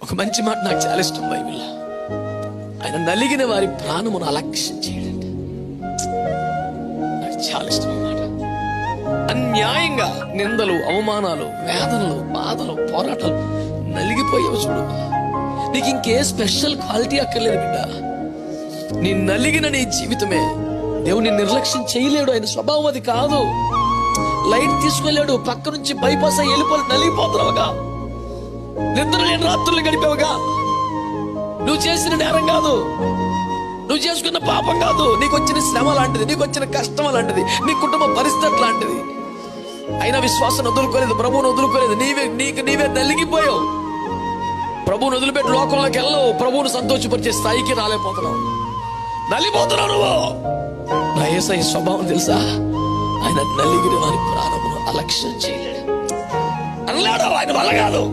ఒక మంచి మాట నాకు చాలా ఇష్టం బైబిల్. ఆయన నలిగిన వారి ప్రాణమును అలక్ష్యం చేయడండి. నాకు చాలా ఇష్టం ఈ మాట. అన్యాయంగా నిందలు, అవమానాలు, వేదనలు, బాధలు, పోరాటాలు నలిగిపోయావు చూడు. నీకు ఇంకే స్పెషల్ క్వాలిటీ అక్కర్లేదు బిడ్డ. నీ నలిగిన నీ జీవితమే దేవుని నిర్లక్ష్యం చేయలేడు. ఆయన స్వభావం అది కాదు. లైట్ తీసుకెళ్ళాడు, పక్క నుంచి బైపాస్ అయ్యి వెళ్ళిపోయి నలిగిపోతున్నావుగా. నిద్ర లేని రాత్రులు గడిపావుగా. నువ్వు చేసిన నేరం కాదు, నువ్వు చేసుకున్న పాపం కాదు, నీకు వచ్చిన శ్రమ లాంటిది, నీకు వచ్చిన కష్టం లాంటిది, నీ కుటుంబ పరిస్థితి లాంటిది. అయినా విశ్వాసం వదులుకోలేదు, ప్రభువును వదులుకోలేదు. నీవే నలిగిపోయావు. ప్రభువును వదిలిపెట్టి లోకంలోకి వెళ్ళవు. ప్రభువును సంతోషపరిచే స్థాయికి రాలేకపోతున్నావు, నలిగిపోతున్నావు నువ్వు. నా యేసయ్య స్వభావం తెలుసా? ఆయన నలిగిన వారి ప్రాణమును అలక్ష్యం చేయలేడు. అనలేడు, ఆయన వల్ల కాదు.